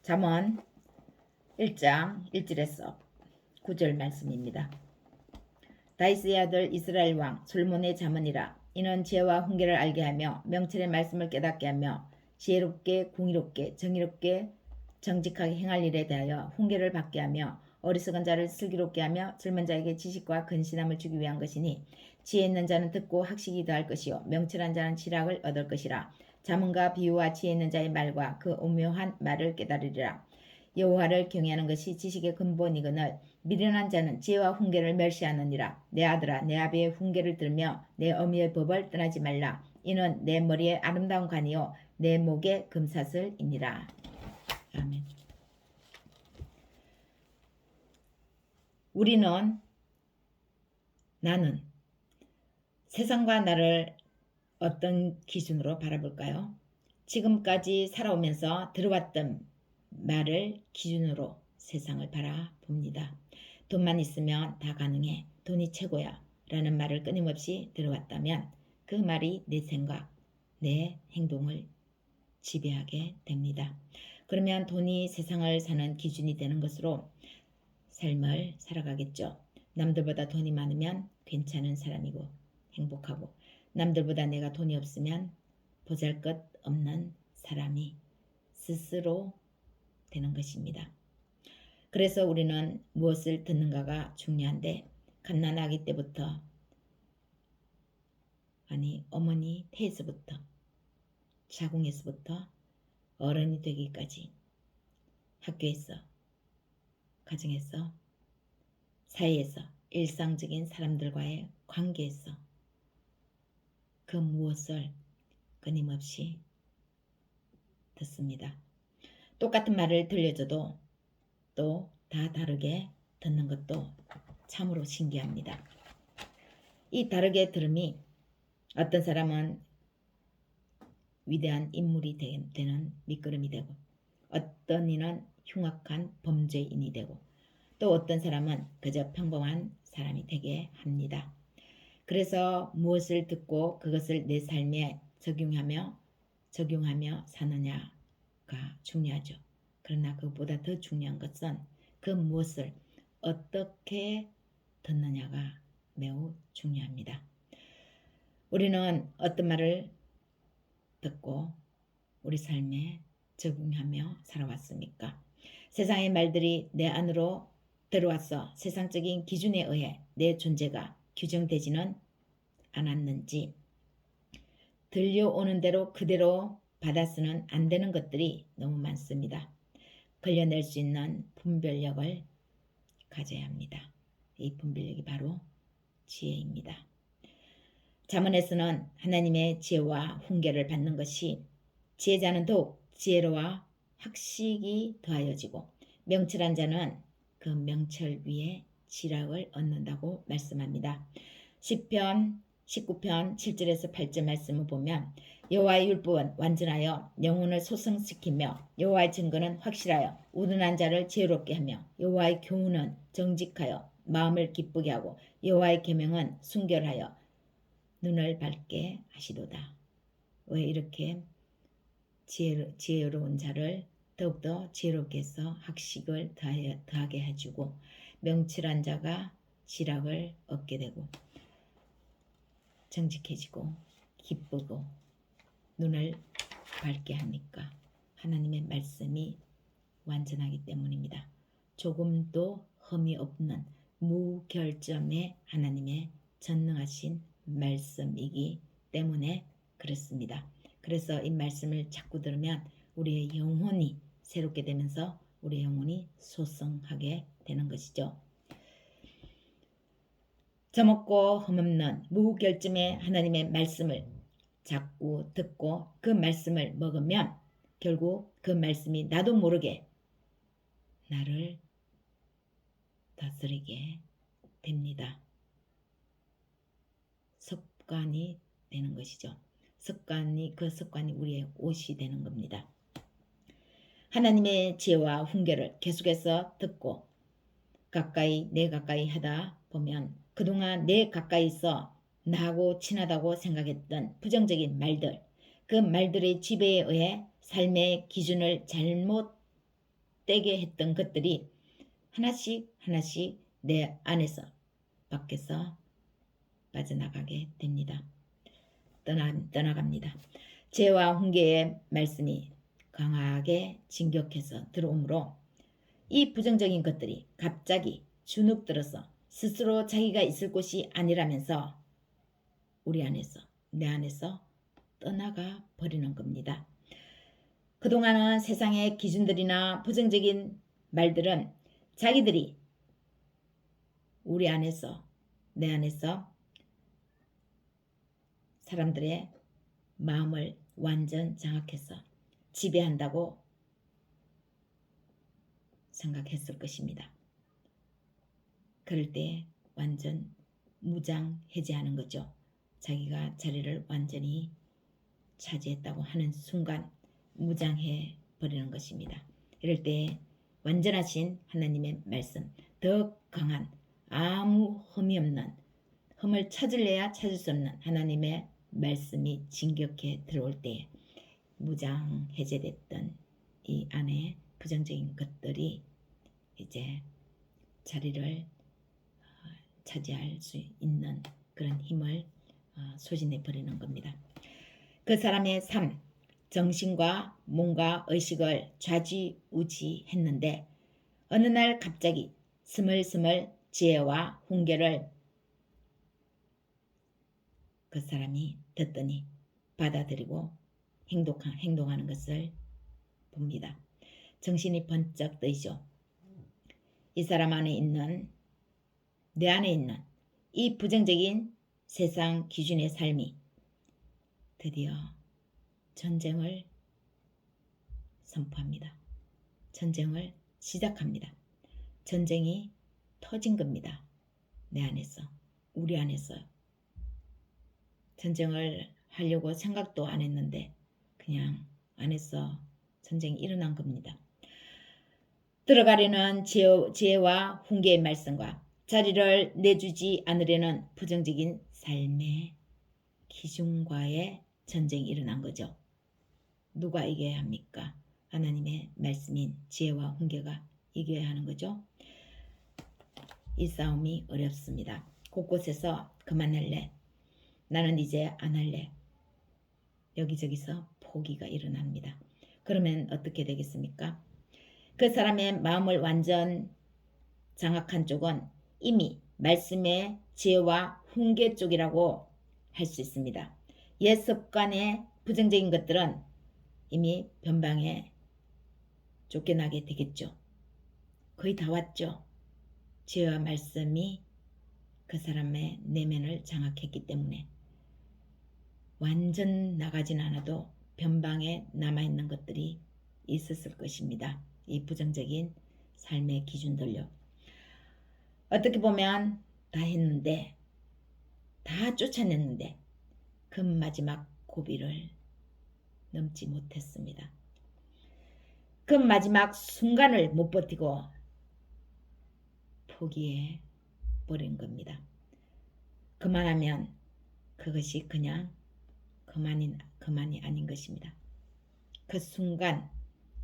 잠언 1장 1절에서 9절 말씀입니다. 다윗의 아들 이스라엘 왕 솔몬의 잠언이라. 이는 지혜와 훈계를 알게 하며 명철의 말씀을 깨닫게 하며 지혜롭게 공의롭게 정의롭게 정직하게 행할 일에 대하여 훈계를 받게 하며 어리석은 자를 슬기롭게 하며 젊은 자에게 지식과 근신함을 주기 위한 것이니, 지혜 있는 자는 듣고 학식이 더할 것이요 명철한 자는 지략을 얻을 것이라. 잠언과 비유와 지혜 있는 자의 말과 그 오묘한 말을 깨달으리라. 여호와를 경외하는 것이 지식의 근본이거늘 미련한 자는 지혜와 훈계를 멸시하느니라. 내 아들아, 내 아비의 훈계를 들으며 내 어미의 법을 떠나지 말라. 이는 내 머리에 아름다운 관이요 내 목에 금사슬이니라. 아멘. 나는 세상과 나를 어떤 기준으로 바라볼까요? 지금까지 살아오면서 들어왔던 말을 기준으로 세상을 바라봅니다. 돈만 있으면 다 가능해, 돈이 최고야 라는 말을 끊임없이 들어왔다면 그 말이 내 생각, 내 행동을 지배하게 됩니다. 그러면 돈이 세상을 사는 기준이 되는 것으로 삶을 살아가겠죠. 남들보다 돈이 많으면 괜찮은 사람이고 행복하고, 남들보다 내가 돈이 없으면 보잘것없는 사람이 스스로 되는 것입니다. 그래서 우리는 무엇을 듣는가가 중요한데, 갓난아기 때부터, 어머니 태에서부터, 자궁에서부터 어른이 되기까지 학교에서, 가정에서, 사회에서, 일상적인 사람들과의 관계에서 그 무엇을 끊임없이 듣습니다. 똑같은 말을 들려줘도 또 다 다르게 듣는 것도 참으로 신기합니다. 이 다르게 들음이 어떤 사람은 위대한 인물이 되는 밑거름이 되고, 어떤 이는 흉악한 범죄인이 되고, 또 어떤 사람은 그저 평범한 사람이 되게 합니다. 그래서 무엇을 듣고 그것을 내 삶에 적용하며 사느냐가 중요하죠. 그러나 그것보다 더 중요한 것은 그 무엇을 어떻게 듣느냐가 매우 중요합니다. 우리는 어떤 말을 듣고 우리 삶에 적용하며 살아왔습니까? 세상의 말들이 내 안으로 들어와서 세상적인 기준에 의해 내 존재가 규정되지는 않았는지, 들려오는 대로 그대로 받아쓰는 안 되는 것들이 너무 많습니다. 걸려낼 수 있는 분별력을 가져야 합니다. 이 분별력이 바로 지혜입니다. 잠언에서는 하나님의 지혜와 훈계를 받는 것이 지혜자는 더욱 지혜로와 학식이 더하여지고, 명철한 자는 그 명철 위에 지략을 얻는다고 말씀합니다. 시편 19편 7절에서 8절 말씀을 보면, 여호와의 율법은 완전하여 영혼을 소성시키며 여호와의 증거는 확실하여 우둔한 자를 지혜롭게 하며 여호와의 교훈은 정직하여 마음을 기쁘게 하고 여호와의 계명은 순결하여 눈을 밝게 하시도다. 왜 이렇게 지혜로운 자를 더욱더 지혜롭게 해서 학식을 더하게 해주고, 명철한 자가 지략을 얻게 되고 정직해지고 기쁘고 눈을 밝게 합니까? 하나님의 말씀이 완전하기 때문입니다. 조금도 흠이 없는 무결점의 하나님의 전능하신 말씀이기 때문에 그렇습니다. 그래서 이 말씀을 자꾸 들으면 우리의 영혼이 새롭게 되면서 우리의 영혼이 소성하게 되는 것이죠. 점없고 흠없는 무결점의 하나님의 말씀을 자꾸 듣고 그 말씀을 먹으면 결국 그 말씀이 나도 모르게 나를 다스리게 됩니다. 습관이 되는 것이죠. 그 습관이 우리의 옷이 되는 겁니다. 하나님의 지혜와 훈계를 계속해서 듣고 내 가까이 하다 보면 그동안 내 가까이서 나하고 친하다고 생각했던 부정적인 말들, 그 말들의 지배에 의해 삶의 기준을 잘못 헛되게 했던 것들이 하나씩 하나씩 내 안에서 밖에서 빠져나가게 됩니다. 떠나갑니다. 죄와 훈계의 말씀이 강하게 진격해서 들어오므로 이 부정적인 것들이 갑자기 주눅들어서 스스로 자기가 있을 곳이 아니라면서 우리 안에서, 내 안에서 떠나가 버리는 겁니다. 그동안은 세상의 기준들이나 부정적인 말들은 자기들이 우리 안에서, 내 안에서 사람들의 마음을 완전 장악해서 지배한다고 생각했을 것입니다. 그럴 때 완전 무장해제하는 거죠. 자기가 자리를 완전히 차지했다고 하는 순간 무장해 버리는 것입니다. 이럴 때 완전하신 하나님의 말씀, 더 강한 아무 흠이 없는, 흠을 찾을래야 찾을 수 없는 하나님의 말씀이 진격해 들어올 때 무장 해제됐던 이 안에 부정적인 것들이 이제 자리를 차지할 수 있는 그런 힘을 소진해 버리는 겁니다. 그 사람의 삶, 정신과 몸과 의식을 좌지우지했는데 어느 날 갑자기 스물스물 지혜와 훈계를 그 사람이 듣더니 받아들이고 행동하는 것을 봅니다. 정신이 번쩍 뜨이죠. 이 사람 안에 있는, 내 안에 있는 이 부정적인 세상 기준의 삶이 드디어 전쟁을 선포합니다. 전쟁을 시작합니다. 전쟁이 터진 겁니다. 내 안에서, 우리 안에서. 전쟁을 하려고 생각도 안 했는데 그냥 안에서 전쟁이 일어난 겁니다. 들어가려는 지혜와 훈계의 말씀과 자리를 내주지 않으려는 부정적인 삶의 기준과의 전쟁이 일어난 거죠. 누가 이겨야 합니까? 하나님의 말씀인 지혜와 훈계가 이겨야 하는 거죠. 이 싸움이 어렵습니다. 곳곳에서 그만할래. 나는 이제 안 할래. 여기저기서 포기가 일어납니다. 그러면 어떻게 되겠습니까? 그 사람의 마음을 완전 장악한 쪽은 이미 말씀의 지혜와 훈계 쪽이라고 할 수 있습니다. 옛 습관의 부정적인 것들은 이미 변방에 쫓겨나게 되겠죠. 거의 다 왔죠. 지혜와 말씀이 그 사람의 내면을 장악했기 때문에 완전 나가진 않아도 변방에 남아있는 것들이 있었을 것입니다. 이 부정적인 삶의 기준들요. 어떻게 보면 다 했는데, 다 쫓아냈는데 그 마지막 고비를 넘지 못했습니다. 그 마지막 순간을 못 버티고 포기해 버린 겁니다. 그만하면 그것이 그냥 그만이 아닌 것입니다. 그 순간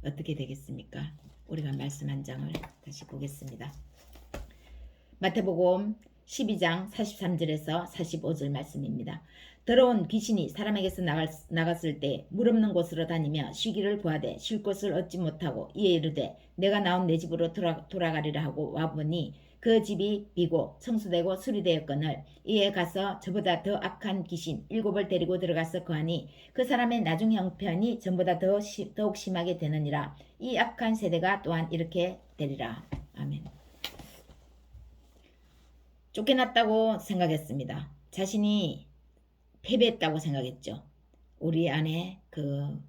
어떻게 되겠습니까? 우리가 말씀 한 장을 다시 보겠습니다. 마태복음 12장 43절에서 45절 말씀입니다. 더러운 귀신이 사람에게서 나갔을 때 물 없는 곳으로 다니며 쉬기를 구하되 쉴 곳을 얻지 못하고 이에 이르되 내가 나온 내 집으로 돌아가리라 하고 와보니 그 집이 비고 청소되고 수리되었거늘 이에 가서 저보다 더 악한 귀신 7을 데리고 들어가서 거하니 그 사람의 나중 형편이 전보다 더욱 심하게 되느니라. 이 악한 세대가 또한 이렇게 되리라. 아멘. 쫓겨났다고 생각했습니다. 자신이 패배했다고 생각했죠. 우리 안에 그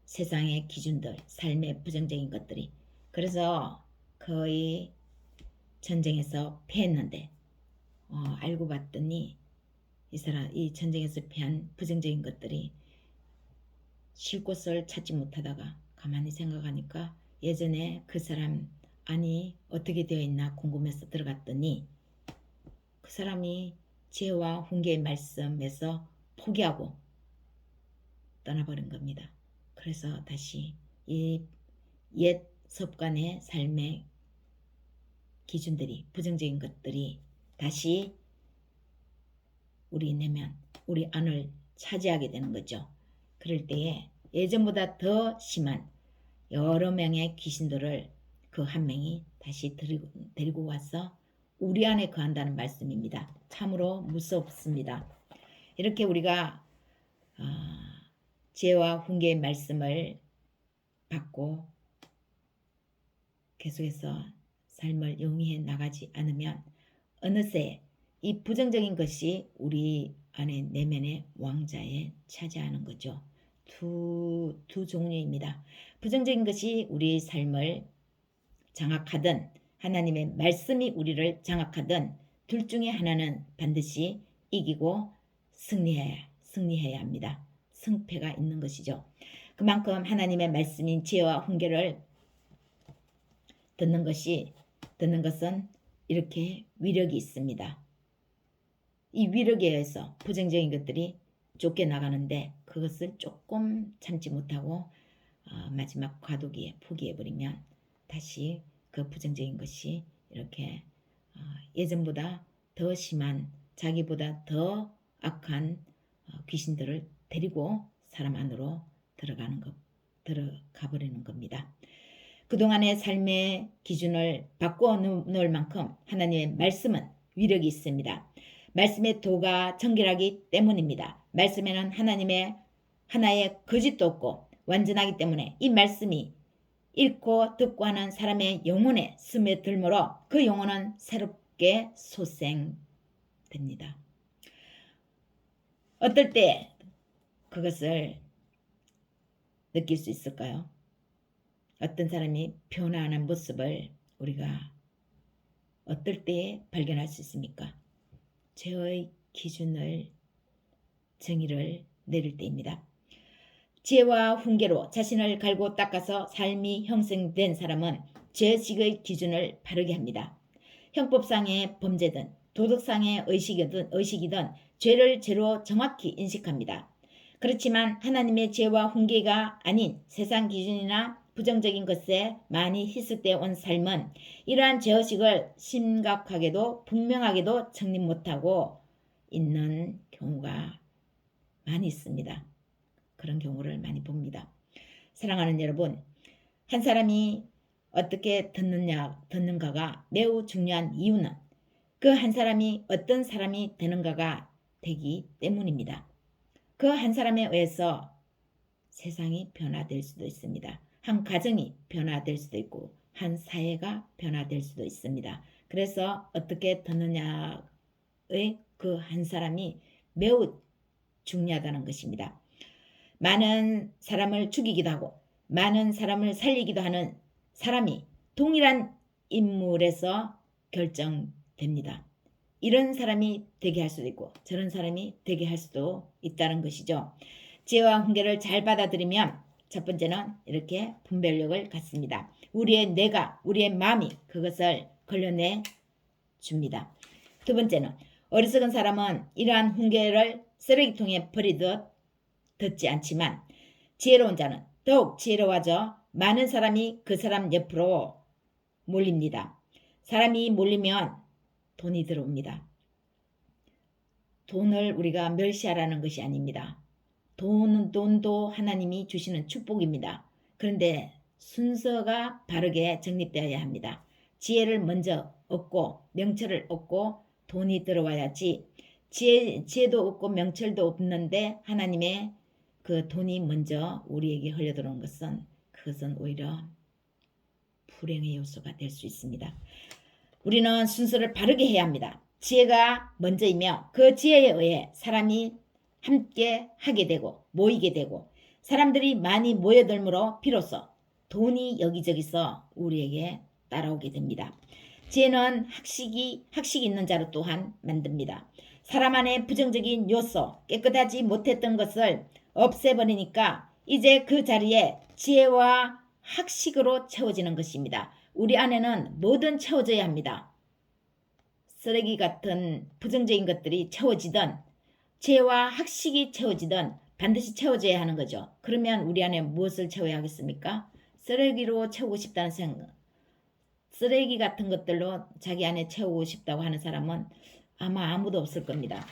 세상의 기준들, 삶의 부정적인 것들이. 그래서 거의 전쟁에서 패했는데 알고 봤더니 이 전쟁에서 패한 부정적인 것들이 쉴 곳을 찾지 못하다가 가만히 생각하니까 예전에 그 사람 안이 어떻게 되어 있나 궁금해서 들어갔더니 그 사람이 지혜와 훈계의 말씀에서 포기하고 떠나버린 겁니다. 그래서 다시 이 옛 습관의 삶의 기준들이, 부정적인 것들이 다시 우리 내면, 우리 안을 차지하게 되는 거죠. 그럴 때에 예전보다 더 심한 여러 명의 귀신들을 그 한 명이 다시 데리고 와서 우리 안에 거한다는 말씀입니다. 참으로 무섭습니다. 이렇게 우리가 지혜와 훈계의 말씀을 받고 계속해서 삶을 영위해 나가지 않으면 어느새 이 부정적인 것이 우리 안에 내면의 왕자에 차지하는 거죠. 두 종류입니다. 부정적인 것이 우리 삶을 장악하든 하나님의 말씀이 우리를 장악하든 둘 중에 하나는 반드시 이기고 승리해야 합니다. 승패가 있는 것이죠. 그만큼 하나님의 말씀인 지혜와 훈계를 듣는 것은 이렇게 위력이 있습니다. 이 위력에 의해서 부정적인 것들이 쫓겨나가는데 그것을 조금 참지 못하고 마지막 과도기에 포기해버리면 다시 그 부정적인 것이 이렇게 예전보다 더 심한 자기보다 더 악한 귀신들을 데리고 사람 안으로 들어가 버리는 겁니다. 그동안의 삶의 기준을 바꿔 놓을 만큼 하나님의 말씀은 위력이 있습니다. 말씀의 도가 정결하기 때문입니다. 말씀에는 하나님의 하나의 거짓도 없고 완전하기 때문에 이 말씀이 읽고 듣고 하는 사람의 영혼에 스며들므로 그 영혼은 새롭게 소생됩니다. 어떨 때 그것을 느낄 수 있을까요? 어떤 사람이 변화하는 모습을 우리가 어떨 때에 발견할 수 있습니까? 죄의 기준을, 정의를 내릴 때입니다. 지혜와 훈계로 자신을 갈고 닦아서 삶이 형성된 사람은 죄의식의 기준을 바르게 합니다. 형법상의 범죄든 도덕상의 의식이든 죄를 죄로 정확히 인식합니다. 그렇지만 하나님의 지혜와 훈계가 아닌 세상 기준이나 부정적인 것에 많이 희석되어 온 삶은 이러한 죄의식을 심각하게도 분명하게도 정립 못하고 있는 경우가 많이 있습니다. 그런 경우를 많이 봅니다. 사랑하는 여러분, 한 사람이 어떻게 듣는가가 매우 중요한 이유는 그 한 사람이 어떤 사람이 되는가가 되기 때문입니다. 그 한 사람에 의해서 세상이 변화될 수도 있습니다. 한 가정이 변화될 수도 있고 한 사회가 변화될 수도 있습니다. 그래서 어떻게 듣느냐의 그 한 사람이 매우 중요하다는 것입니다. 많은 사람을 죽이기도 하고 많은 사람을 살리기도 하는 사람이 동일한 인물에서 결정됩니다. 이런 사람이 되게 할 수도 있고 저런 사람이 되게 할 수도 있다는 것이죠. 지혜와 훈계를 잘 받아들이면 첫 번째는 이렇게 분별력을 갖습니다. 우리의 뇌가, 우리의 마음이 그것을 걸러내 줍니다. 두 번째는 어리석은 사람은 이러한 훈계를 쓰레기통에 버리듯 듣지 않지만 지혜로운 자는 더욱 지혜로워져 많은 사람이 그 사람 옆으로 몰립니다. 사람이 몰리면 돈이 들어옵니다. 돈을 우리가 멸시하라는 것이 아닙니다. 돈도 하나님이 주시는 축복입니다. 그런데 순서가 바르게 정립되어야 합니다. 지혜를 먼저 얻고 명철을 얻고 돈이 들어와야지 지혜도 없고 명철도 없는데 하나님의 그 돈이 먼저 우리에게 흘려들어오는 그것은 오히려 불행의 요소가 될 수 있습니다. 우리는 순서를 바르게 해야 합니다. 지혜가 먼저이며 그 지혜에 의해 사람이 함께 하게 되고 모이게 되고 사람들이 많이 모여들므로 비로소 돈이 여기저기서 우리에게 따라오게 됩니다. 지혜는 학식이 있는 자로 또한 만듭니다. 사람 안에 부정적인 요소, 깨끗하지 못했던 것을 없애버리니까 이제 그 자리에 지혜와 학식으로 채워지는 것입니다. 우리 안에는 뭐든 채워져야 합니다. 쓰레기 같은 부정적인 것들이 채워지든 지혜와 학식이 채워지든 반드시 채워져야 하는 거죠. 그러면 우리 안에 무엇을 채워야 하겠습니까? 쓰레기로 채우고 싶다는 생각, 쓰레기 같은 것들로 자기 안에 채우고 싶다고 하는 사람은 아마 아무도 없을 겁니다.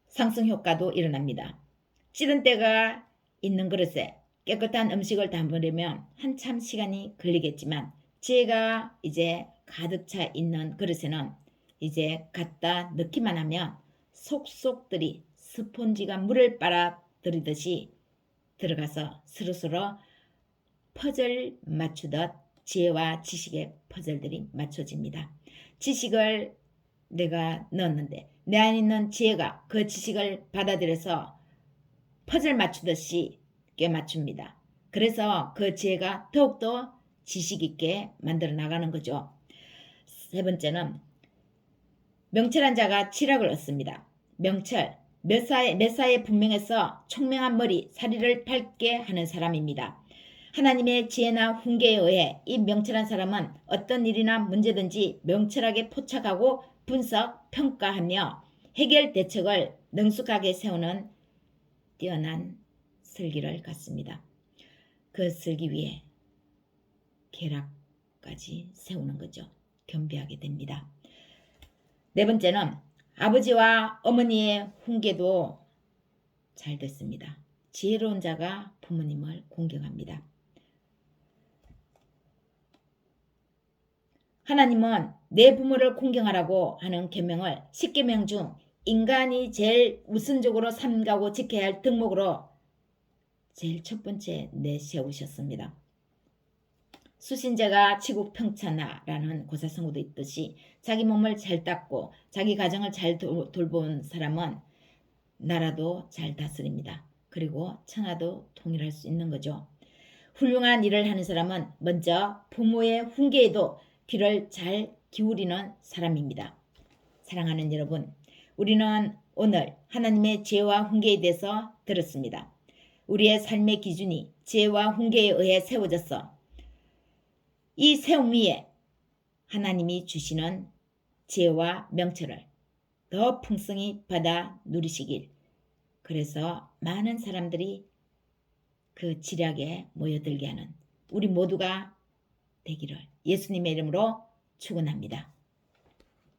상승 효과도 일어납니다. 찌든 때가 있는 그릇에 깨끗한 음식을 담으려면 한참 시간이 걸리겠지만 지혜가 이제 가득 차 있는 그릇에는 이제 갖다 넣기만 하면 속속들이 스폰지가 물을 빨아들이듯이 들어가서 스르스르 퍼즐 맞추듯 지혜와 지식의 퍼즐들이 맞춰집니다. 지식을 내가 넣었는데 내 안에 있는 지혜가 그 지식을 받아들여서 퍼즐 맞추듯이 꿰맞춥니다. 그래서 그 지혜가 더욱더 지식 있게 만들어 나가는 거죠. 세 번째는 명철한 자가 지략을 얻습니다. 명철, 몇 사에 분명해서 총명한 머리, 사리를 밝게 하는 사람입니다. 하나님의 지혜나 훈계에 의해 이 명철한 사람은 어떤 일이나 문제든지 명철하게 포착하고 분석, 평가하며 해결 대책을 능숙하게 세우는 뛰어난 슬기를 갖습니다. 그 슬기 위에 계략까지 세우는 거죠. 겸비하게 됩니다. 네 번째는 아버지와 어머니의 훈계도 잘 됐습니다. 지혜로운 자가 부모님을 공경합니다. 하나님은 내 부모를 공경하라고 하는 계명을 10계명 중 인간이 제일 우선적으로 삼가고 지켜야 할 덕목으로 제일 첫 번째 내세우셨습니다. 수신제가 치국평천하라는 고사성어도 있듯이 자기 몸을 잘 닦고 자기 가정을 잘 돌본 사람은 나라도 잘 다스립니다. 그리고 천하도 통일할 수 있는 거죠. 훌륭한 일을 하는 사람은 먼저 부모의 훈계에도 귀를 잘 기울이는 사람입니다. 사랑하는 여러분, 우리는 오늘 하나님의 지혜와 훈계에 대해서 들었습니다. 우리의 삶의 기준이 지혜와 훈계에 의해 세워졌어. 이 세움 위에 하나님이 주시는 지혜와 명철을 더 풍성히 받아 누리시길. 그래서 많은 사람들이 그 지략에 모여들게 하는 우리 모두가 되기를 예수님의 이름으로 축원합니다.